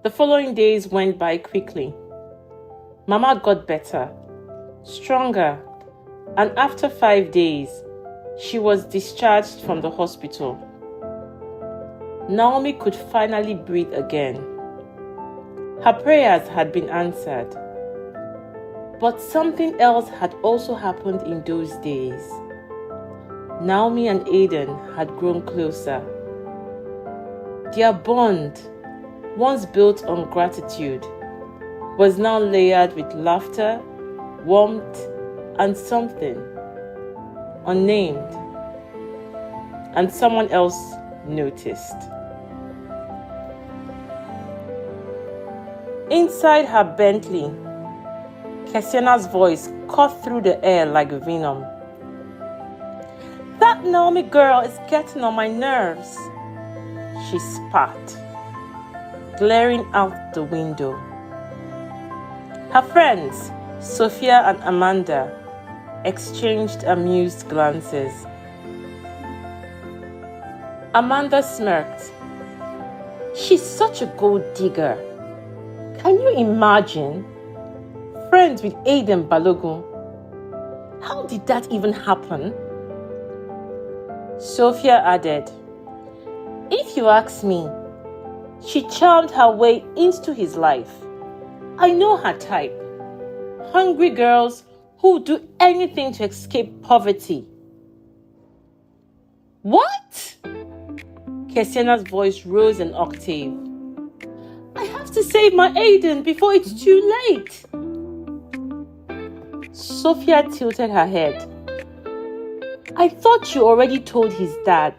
The following days went by quickly. Mama got better, stronger, and after 5 days, she was discharged from the hospital. Naomi could finally breathe again. Her prayers had been answered. But something else had also happened in those days. Naomi and Aiden had grown closer. Their bond, once built on gratitude, was now layered with laughter, warmth, and something unnamed. And someone else noticed. Inside her Bentley, Kessiena's voice cut through the air like venom. "That Naomi girl is getting on my nerves," she spat, glaring out the window. Her friends, Sophia and Amanda, exchanged amused glances. Amanda smirked. "She's such a gold digger. Can you imagine? Friends with Aiden Balogun. How did that even happen?" Sophia added, "If you ask me, she charmed her way into his life. I know her type. Hungry girls who do anything to escape poverty." "What?" Kessiena's voice rose an octave. "I have to save my Aiden before it's too late." Sophia tilted her head. "I thought you already told his dad.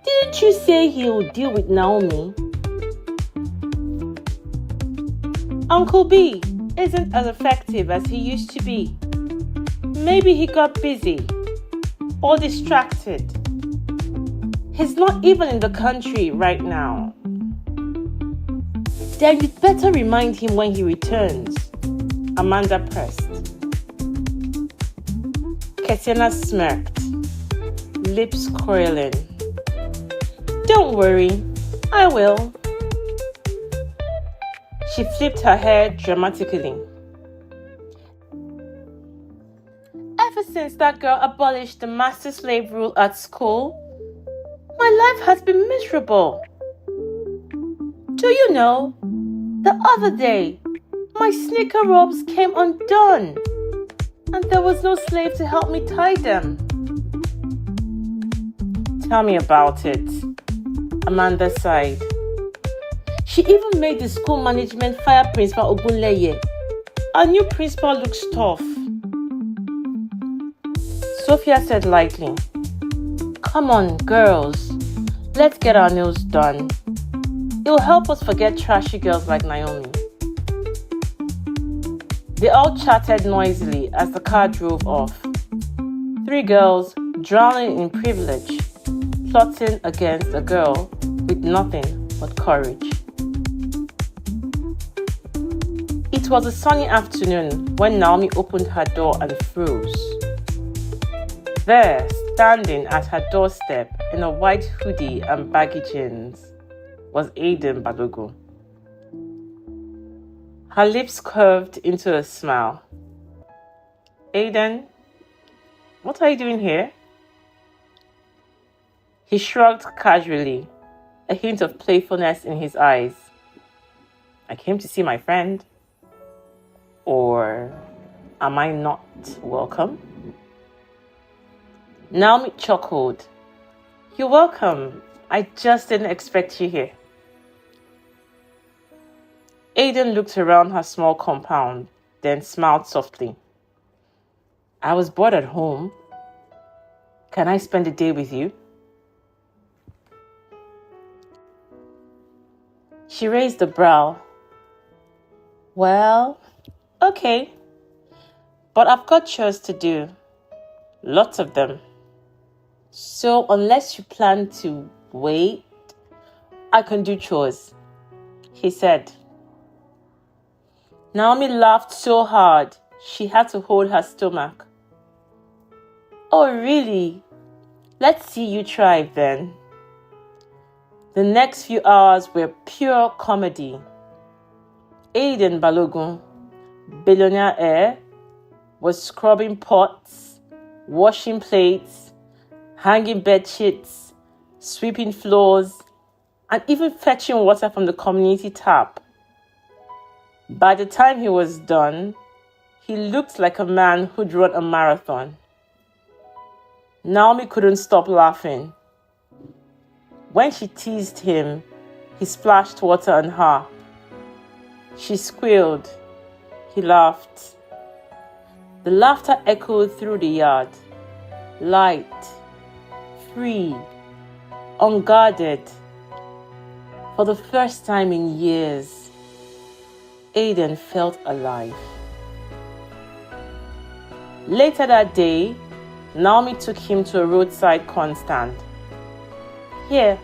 Didn't you say he would deal with Naomi?" "Uncle B isn't as effective as he used to be. Maybe he got busy or distracted. He's not even in the country right now." "Then you'd better remind him when he returns," Amanda pressed. Kessiena smirked, lips curling. "Don't worry, I will." She flipped her hair dramatically. "Ever since that girl abolished the master-slave rule at school, my life has been miserable. Do you know, the other day, my sneaker ropes came undone, and there was no slave to help me tie them." "Tell me about it," Amanda sighed. "She even made the school management fire Principal Ogunleye. Our new principal looks tough." Sophia said lightly, "Come on, girls. Let's get our nails done. It'll help us forget trashy girls like Naomi." They all chatted noisily as the car drove off. 3 girls drowning in privilege, plotting against a girl with nothing but courage. It was a sunny afternoon when Naomi opened her door and froze. There, standing at her doorstep in a white hoodie and baggy jeans, was Aiden Balogun. Her lips curved into a smile. "Aiden, what are you doing here?" He shrugged casually, a hint of playfulness in his eyes. "I came to see my friend. Or am I not welcome?" Naomi chuckled. "You're welcome. I just didn't expect you here." Aiden looked around her small compound, then smiled softly. "I was bored at home. Can I spend the day with you?" She raised a brow. "Well, okay. But I've got chores to do. Lots of them. So unless you plan to wait, I can do chores," he said. Naomi laughed so hard she had to hold her stomach. "Oh, really? Let's see you try then." The next few hours were pure comedy. Aiden Balogun, Billionaire, was scrubbing pots, washing plates, hanging bed sheets, sweeping floors, and even fetching water from the community tap. By the time he was done, he looked like a man who'd run a marathon. Naomi couldn't stop laughing. When she teased him, he splashed water on her. She squealed. He laughed. The laughter echoed through the yard. Light, free, unguarded. For the first time in years, Aiden felt alive. Later that day, Naomi took him to a roadside corn stand. "Here,"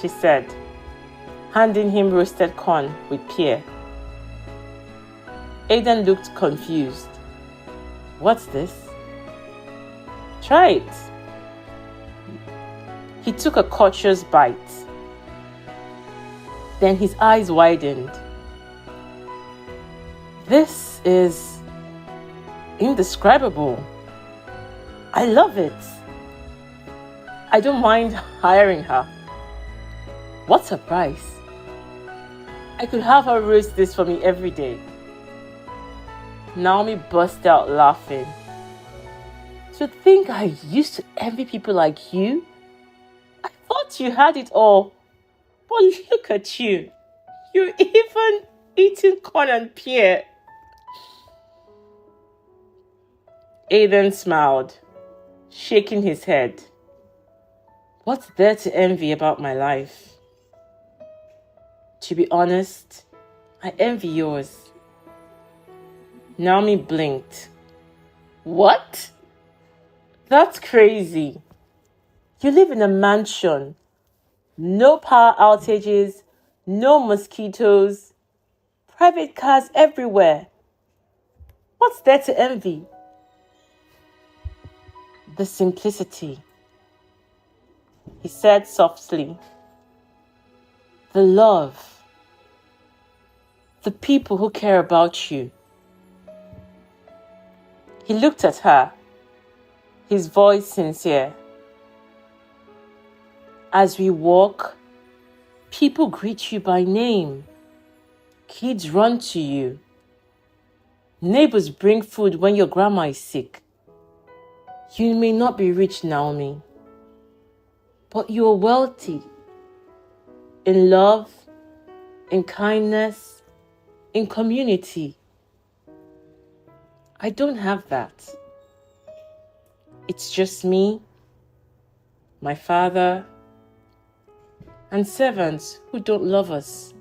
she said, handing him roasted corn with pear. Aiden looked confused. "What's this?" "Try it." He took a cautious bite. Then his eyes widened. "This is indescribable. I love it. I don't mind hiring her. What's her price? I could have her roast this for me every day." Naomi burst out laughing. "To think I used to envy people like you? I thought you had it all. But look at you. You're even eating corn and pear." Aiden smiled, shaking his head. "What's there to envy about my life? To be honest, I envy yours." Naomi blinked. "What? That's crazy. You live in a mansion. No power outages, no mosquitoes, private cars everywhere. What's there to envy?" "The simplicity," he said softly. "The love. The people who care about you." He looked at her, his voice sincere. "As we walk, people greet you by name. Kids run to you. Neighbors bring food when your grandma is sick. You may not be rich, Naomi, but you are wealthy. In love, in kindness, in community. I don't have that. It's just me, my father, and servants who don't love us."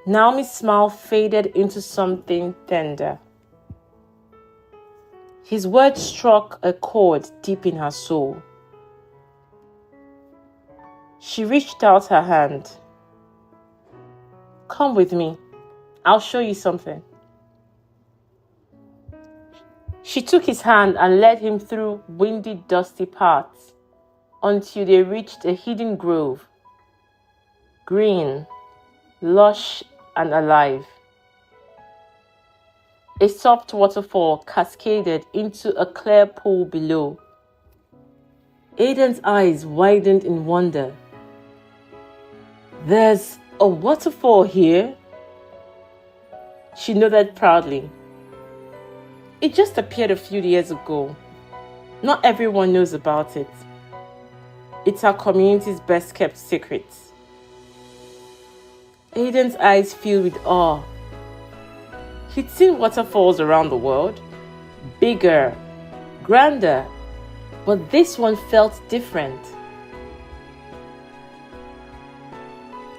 Naomi's smile faded into something tender. His words struck a chord deep in her soul. She reached out her hand. "Come with me. I'll show you something." She took his hand and led him through windy, dusty paths until they reached a hidden grove. Green, lush, and alive. A soft waterfall cascaded into a clear pool below. Aiden's eyes widened in wonder. "There's a waterfall here?" She nodded proudly. "It just appeared a few years ago. Not everyone knows about it. It's our community's best kept secret." Aiden's eyes filled with awe. He'd seen waterfalls around the world, bigger, grander, but this one felt different.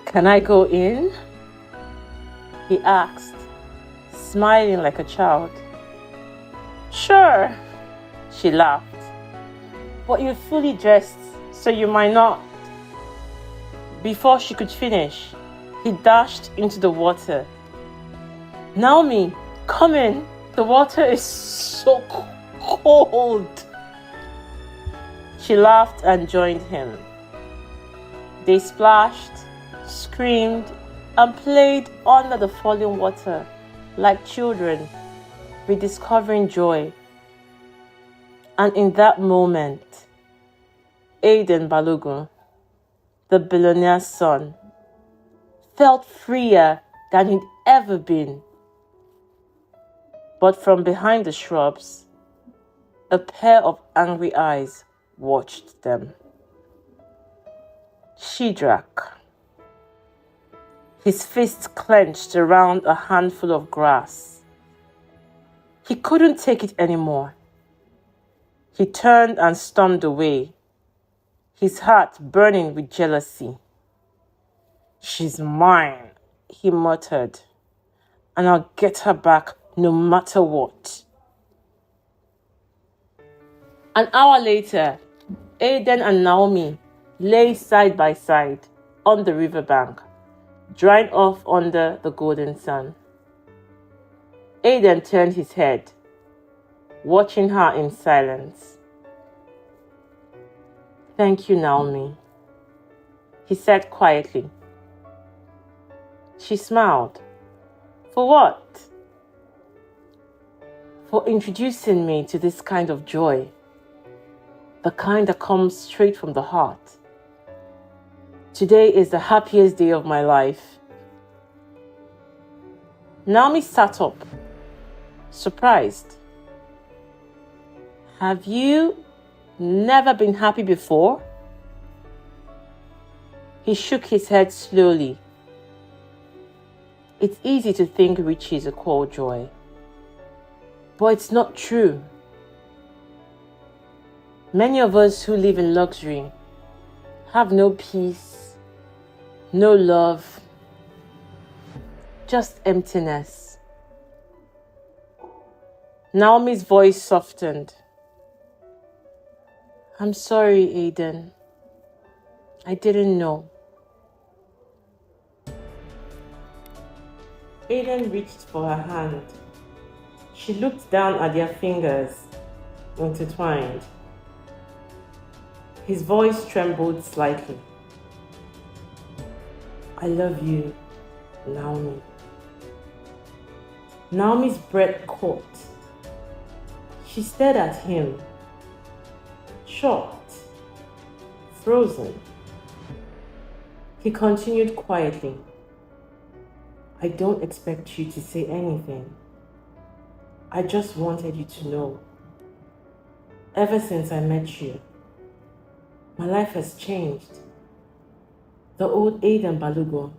"Can I go in?" he asked, smiling like a child. "Sure," she laughed. "But you're fully dressed, so you might not." Before she could finish, he dashed into the water. "Naomi, come in. The water is so cold." She laughed and joined him. They splashed, screamed, and played under the falling water like children rediscovering joy. And in that moment, Aiden Balogun, the billionaire's son, felt freer than he'd ever been. But from behind the shrubs, a pair of angry eyes watched them. Shadrach, his fists clenched around a handful of grass. He couldn't take it anymore. He turned and stormed away, his heart burning with jealousy. "She's mine," he muttered, "and I'll get her back no matter what." An hour later, Aiden and Naomi lay side by side on the riverbank, drying off under the golden sun. Aiden turned his head, watching her in silence. "Thank you, Naomi," he said quietly. She smiled. "For what?" "For introducing me to this kind of joy, the kind that comes straight from the heart. Today is the happiest day of my life." Naomi sat up, surprised. "Have you never been happy before?" He shook his head slowly. It's easy to think riches equal joy, but it's not true. Many of us who live in luxury have no peace, no love, just emptiness. Naomi's voice softened. "I'm sorry, Aiden. I didn't know." Aiden reached for her hand. She looked down at their fingers, intertwined. His voice trembled slightly. "I love you, Naomi." Naomi's breath caught. She stared at him, shocked, frozen. He continued quietly. "I don't expect you to say anything. I just wanted you to know. Ever since I met you, my life has changed. The old Aiden Balogun,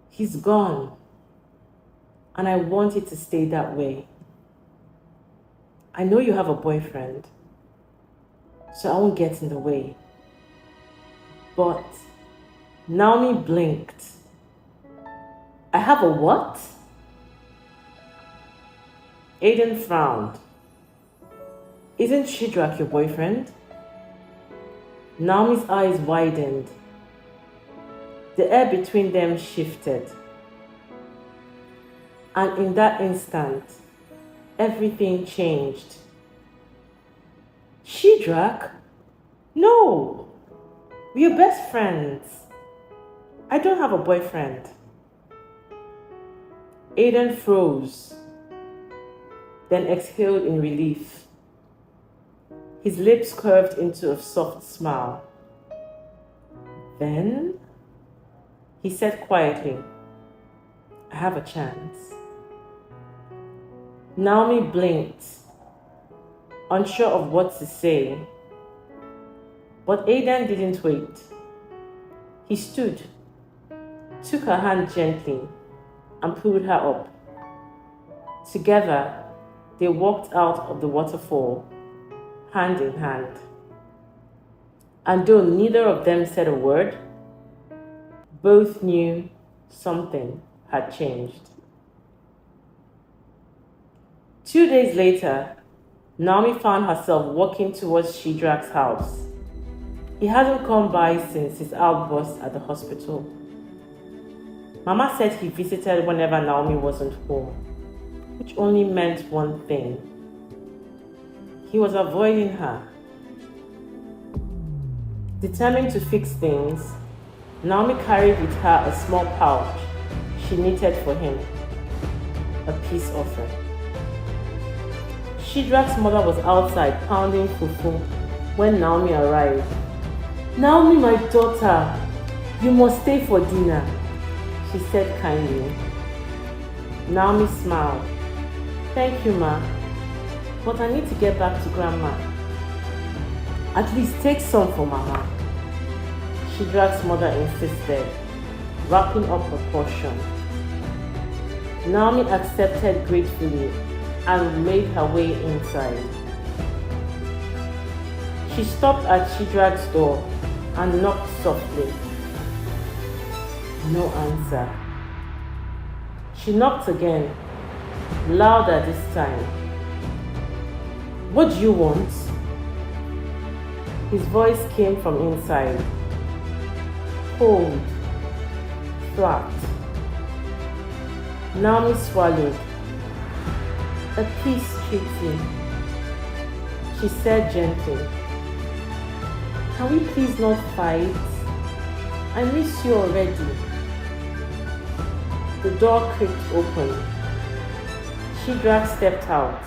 he's gone. And I want it to stay that way. I know you have a boyfriend, so I won't get in the way." But Naomi blinked. "I have a what?" Aiden frowned. "Isn't Shadrach your boyfriend?" Naomi's eyes widened. The air between them shifted. And in that instant, everything changed. "Shadrach? No! We're best friends. I don't have a boyfriend." Aiden froze, then exhaled in relief. His lips curved into a soft smile. "Then," he said quietly, "I have a chance." Naomi blinked, unsure of what to say. But Aiden didn't wait. He stood, took her hand gently, and pulled her up. Together, they walked out of the waterfall, hand in hand. And though neither of them said a word, both knew something had changed. 2 days later, Naomi found herself walking towards Shadrach's house. He hadn't come by since his outburst at the hospital. Mama said he visited whenever Naomi wasn't home, which only meant one thing. He was avoiding her. Determined to fix things, Naomi carried with her a small pouch she knitted for him, a peace offering. Shidrak's mother was outside pounding fufu when Naomi arrived. "Naomi, my daughter, you must stay for dinner," she said kindly. Naomi smiled. "Thank you, ma, but I need to get back to Grandma." "At least take some for Mama," Shidrak's mother insisted, wrapping up a portion. Naomi accepted gratefully and made her way inside. She stopped at Shidrak's door and knocked softly. No answer. She knocked again, louder this time. "What do you want?" His voice came from inside. Cold, flat. Naomi swallowed. "A peace treaty," she said gently. "Can we please not fight? I miss you already." The door creaked open. Shidrak stepped out,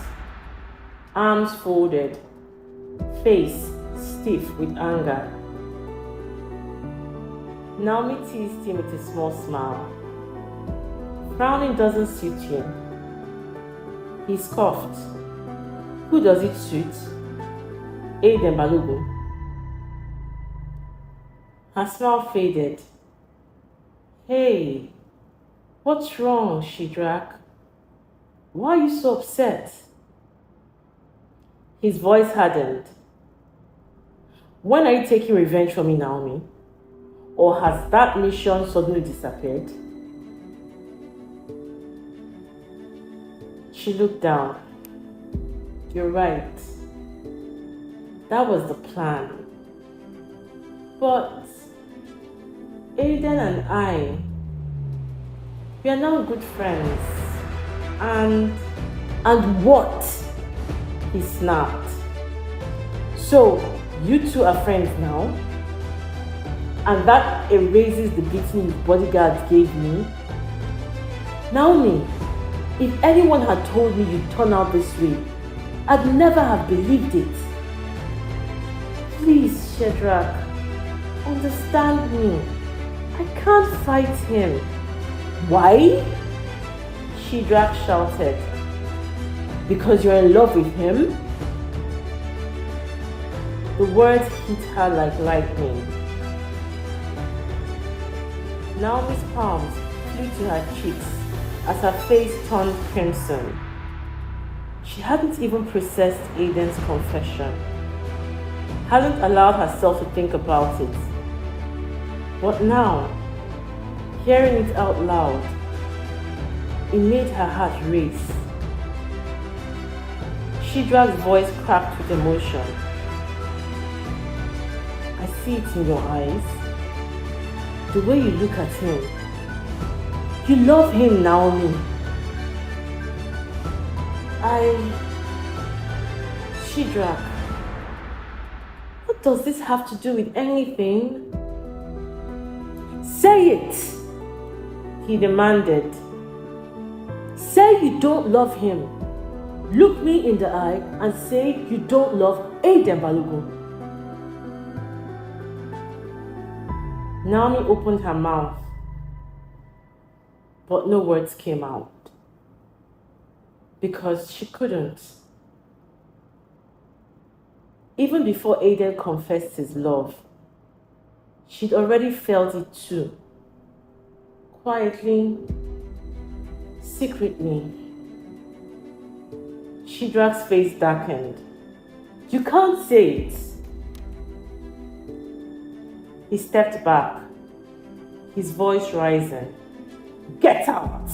arms folded, face stiff with anger. Naomi teased him with a small smile. "Frowning doesn't suit you." He scoffed. "Who does it suit? Aiden Balogun." Her smile faded. "Hey, what's wrong, Shidrak? Why are you so upset?" His voice hardened. "When are you taking revenge for me, Naomi? Or has that mission suddenly disappeared?" She looked down. "You're right. That was the plan. But Aiden and I, we are now good friends. And what?" He snapped. "So, you two are friends now? And that erases the beating his bodyguards gave me? Naomi, if anyone had told me you'd turn out this way, I'd never have believed it. Please, Shidrak, understand me. I can't fight him." "Why?" Shidrak shouted. "Because you're in love with him?" The words hit her like lightning. Naomi's palms flew to her cheeks as her face turned crimson. She hadn't even processed Aiden's confession, hadn't allowed herself to think about it. But now, hearing it out loud, it made her heart race. Shidrak's voice cracked with emotion. "I see it in your eyes. The way you look at him. You love him, Naomi." Shidrak, what does this have to do with anything? Say it," he demanded. "Say you don't love him. Look me in the eye and say you don't love Aiden Balogun." Naomi opened her mouth, but no words came out. Because she couldn't. Even before Aiden confessed his love, she'd already felt it too. Quietly, secretly. Shidrak's face darkened. "You can't say it." He stepped back, his voice rising. "Get out!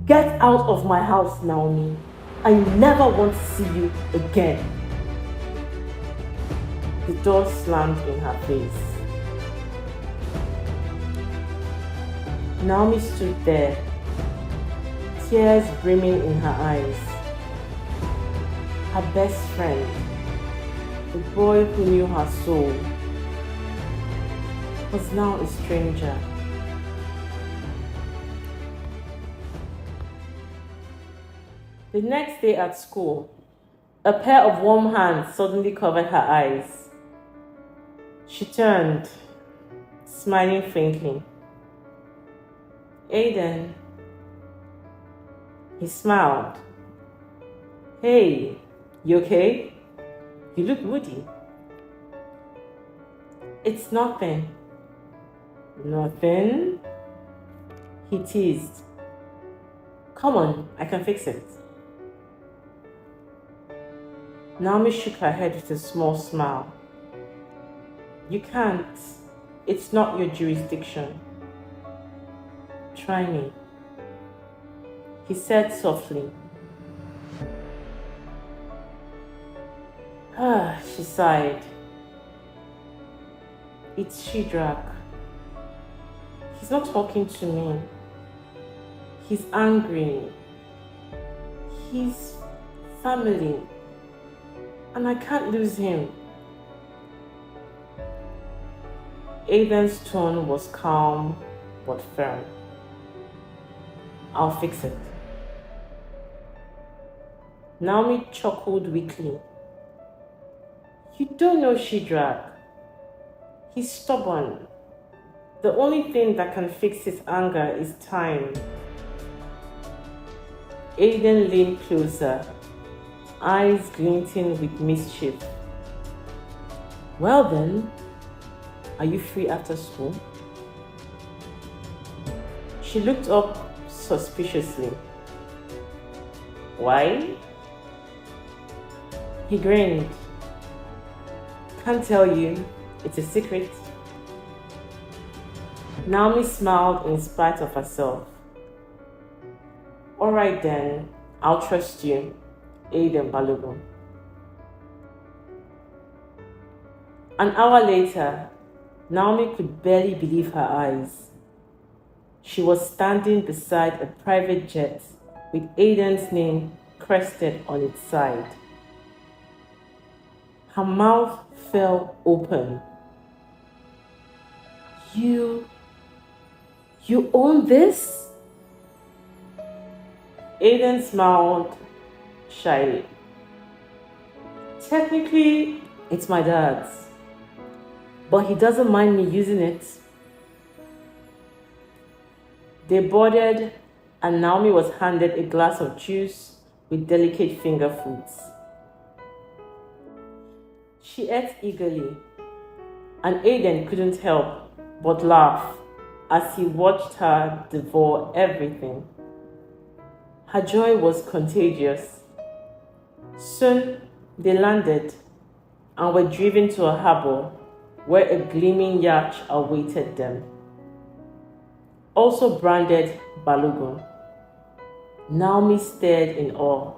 Get out of my house, Naomi. I never want to see you again." The door slammed in her face. Naomi stood there, tears brimming in her eyes. Her best friend, the boy who knew her soul, was now a stranger. The next day at school, a pair of warm hands suddenly covered her eyes. She turned, smiling faintly. Aiden. He smiled. Hey, you okay? You look moody. It's nothing. Nothing? He teased. Come on, I can fix it. Naomi shook her head with a small smile. You can't. It's not your jurisdiction. Try me, he said softly. She sighed. It's Shadrach. He's not talking to me. He's angry. He's family. And I can't lose him. Aiden's tone was calm but firm. I'll fix it. Naomi chuckled weakly. You don't know Shadrach. He's stubborn. The only thing that can fix his anger is time. Aiden leaned closer, eyes glinting with mischief. Well then, are you free after school? She looked up suspiciously. Why? He grinned. Can't tell you, it's a secret. Naomi smiled in spite of herself. Alright then, I'll trust you, Aiden Balogun. An hour later, Naomi could barely believe her eyes. She was standing beside a private jet with Aiden's name crested on its side. Her mouth fell open. You own this? Aiden smiled shyly. Technically, it's my dad's, but he doesn't mind me using it. They boarded, and Naomi was handed a glass of juice with delicate finger foods. She ate eagerly, and Aiden couldn't help but laugh as he watched her devour everything. Her joy was contagious. Soon they landed and were driven to a harbor where a gleaming yacht awaited them, also branded Balogun. Naomi stared in awe.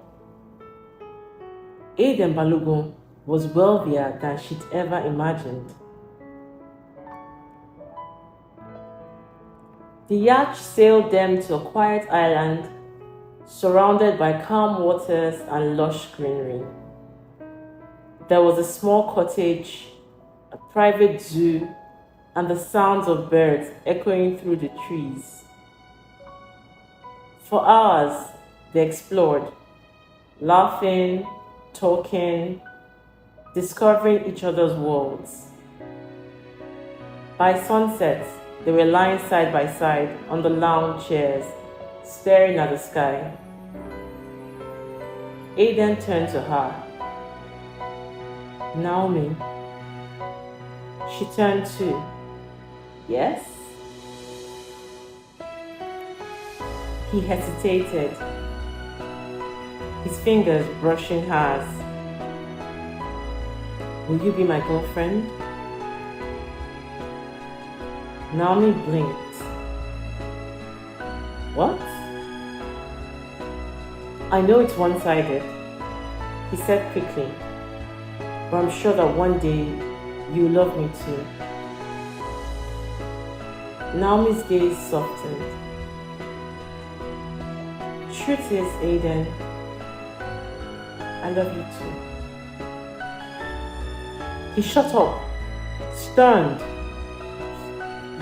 Aiden Balogun was wealthier than she'd ever imagined. The yacht sailed them to a quiet island surrounded by calm waters and lush greenery. There was a small cottage, a private zoo, and the sounds of birds echoing through the trees. For hours, they explored, laughing, talking, discovering each other's worlds. By sunset, they were lying side by side on the lounge chairs, staring at the sky. Aiden turned to her. Naomi. She turned too. Yes? He hesitated, his fingers brushing hers. Will you be my girlfriend? Naomi blinked. What? I know it's one-sided, he said quickly, but I'm sure that one day you'll love me too. Naomi's gaze softened. Truth is, Aiden, I love you too. He shut up, stunned.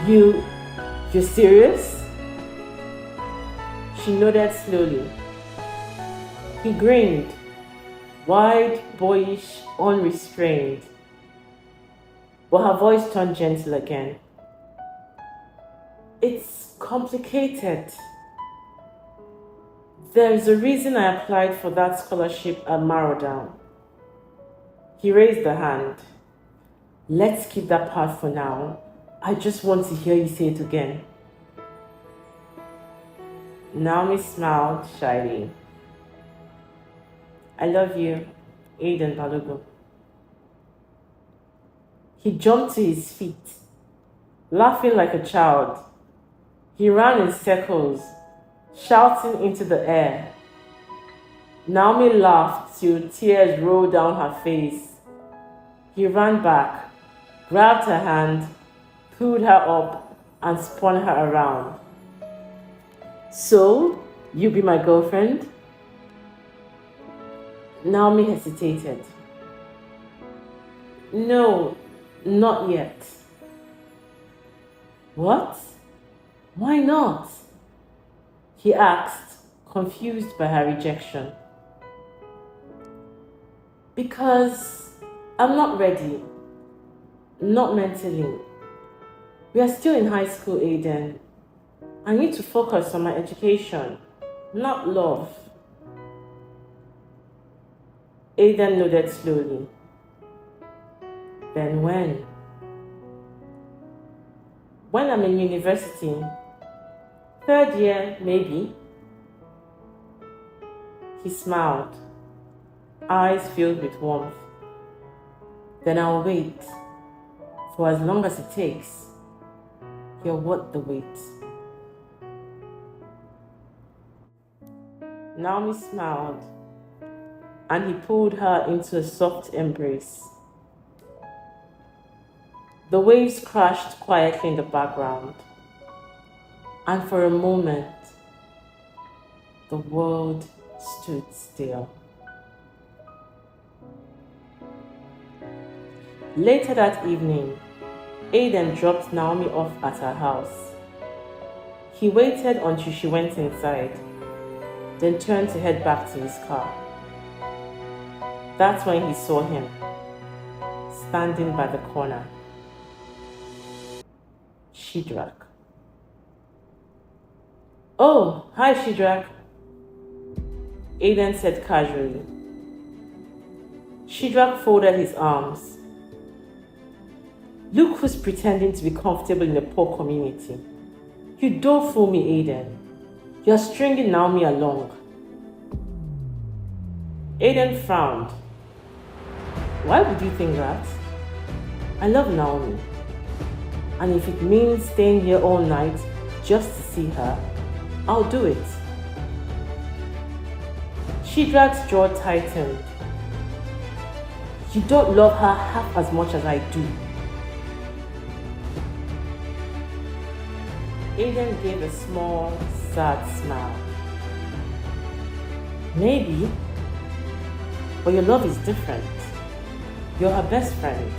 You, you're serious? She nodded slowly. He grinned, wide, boyish, unrestrained. But her voice turned gentle again. It's complicated. There's a reason I applied for that scholarship at Marrowdown. He raised a hand. Let's keep that part for now. I just want to hear you say it again. Naomi smiled shyly. I love you, Aiden Balogun. He jumped to his feet, laughing like a child. He ran in circles, shouting into the air. Naomi laughed till tears rolled down her face. He ran back, grabbed her hand, pulled her up, and spun her around. So, you be my girlfriend? Naomi hesitated. No, not yet. What? Why not? He asked, confused by her rejection. Because I'm not ready. Not mentally. We are still in high school, Aiden. I need to focus on my education, not love. Aiden nodded slowly. Then when? When I'm in university. 3rd year, maybe. He smiled, eyes filled with warmth. Then I'll wait, for as long as it takes. You're worth the wait. Naomi smiled, and he pulled her into a soft embrace. The waves crashed quietly in the background, and for a moment, the world stood still. Later that evening, Aiden dropped Naomi off at her house. He waited until she went inside, then turned to head back to his car. That's when he saw him, standing by the corner. Shidrak. Oh, hi Shidrak, Aiden said casually. Shidrak folded his arms. Look who's pretending to be comfortable in a poor community. You don't fool me, Aiden. You're stringing Naomi along. Aiden frowned. Why would you think that? I love Naomi. And if it means staying here all night just to see her, I'll do it. Shidrak's jaw tightened. You don't love her half as much as I do. Aiden gave a small, sad smile. Maybe, but your love is different. You're her best friend,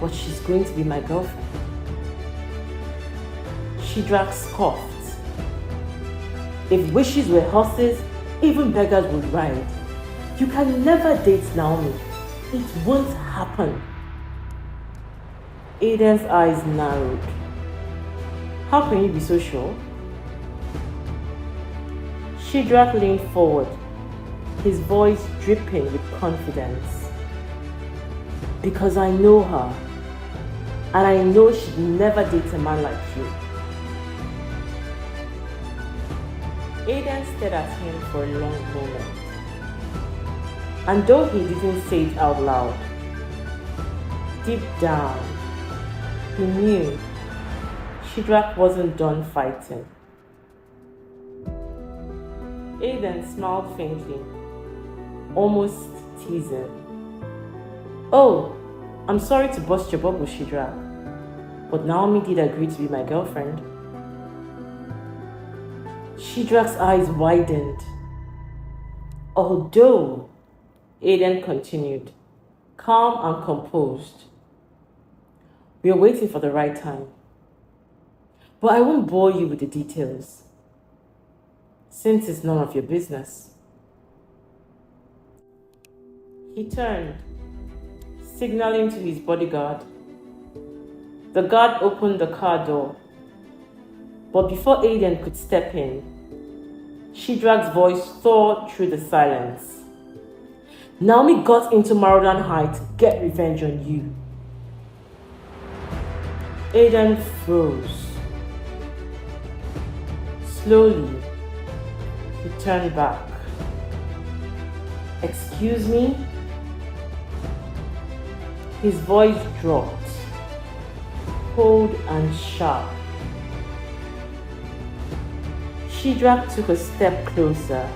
but she's going to be my girlfriend. Shidrak scoffed. If wishes were horses, even beggars would ride. You can never date Naomi. It won't happen. Aiden's eyes narrowed. How can you be so sure? Shidrak leaned forward, his voice dripping with confidence. Because I know her, and I know she'd never date a man like you. Aiden stared at him for a long moment. And though he didn't say it out loud, deep down, he knew Shidrak wasn't done fighting. Aiden smiled faintly, almost teasing. Oh, I'm sorry to bust your bubble, Shidrak, but Naomi did agree to be my girlfriend. Shidrak's eyes widened. Although, Aiden continued, calm and composed, we are waiting for the right time. But I won't bore you with the details, since it's none of your business. He turned, signaling to his bodyguard. The guard opened the car door, but before Aiden could step in, Shadrach's voice tore through the silence. Naomi got into Maraudon High to get revenge on you. Aiden froze. Slowly, he turned back. Excuse me? His voice dropped, cold and sharp. Shadrach took a step closer,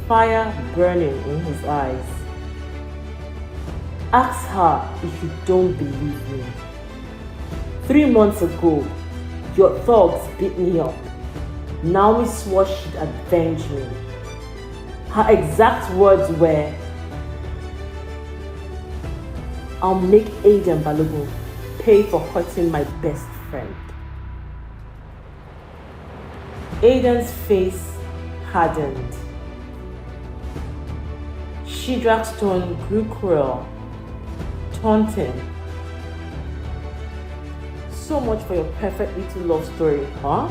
fire burning in his eyes. Ask her if you don't believe me. 3 months ago, your thugs beat me up. Naomi swore she'd avenge me. Her exact words were, I'll make Aiden Balogun pay for hurting my best friend. Aiden's face hardened. Shadrach's tone grew cruel, taunting. So much for your perfect little love story, huh?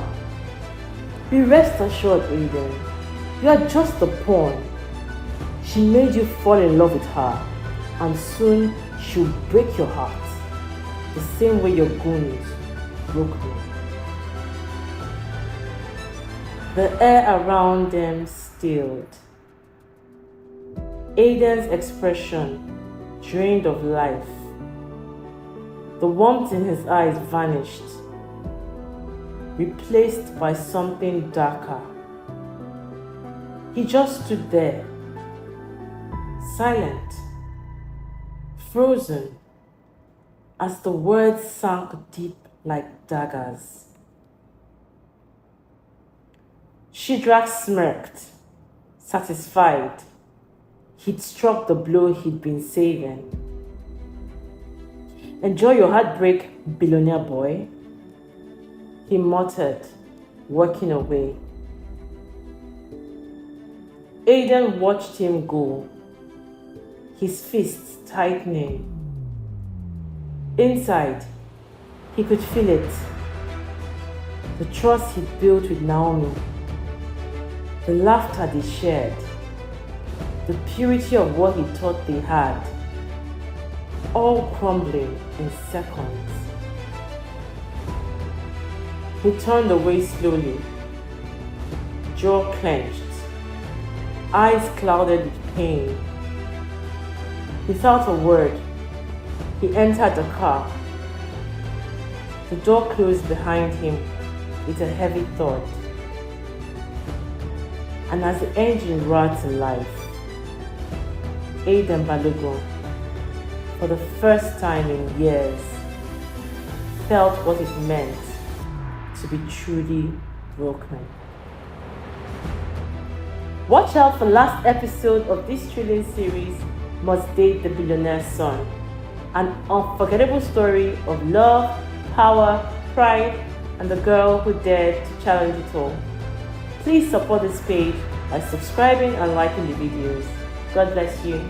Be rest assured, Aiden, you are just a pawn. She made you fall in love with her, and soon she'll break your heart, the same way your goons broke me. The air around them stilled. Aiden's expression drained of life. The warmth in his eyes vanished, replaced by something darker. He just stood there, silent, frozen, as the words sank deep like daggers. Shadrach smirked, satisfied. He'd struck the blow he'd been saving. Enjoy your heartbreak, billionaire boy, he muttered, walking away. Aiden watched him go, his fists tightening. Inside, he could feel it. The trust he'd built with Naomi, the laughter they shared, the purity of what he thought they had, all crumbling in seconds. He turned away slowly, jaw clenched, eyes clouded with pain. Without a word, he entered the car. The door closed behind him with a heavy thud. And as the engine roared to life, Aiden Balogun, for the first time in years, felt what it meant to be truly broken. Watch out for last episode of this thrilling series, Must Date the Billionaire's Son, an unforgettable story of love, power, pride, and the girl who dared to challenge it all. Please support this page by subscribing and liking the videos. God bless you.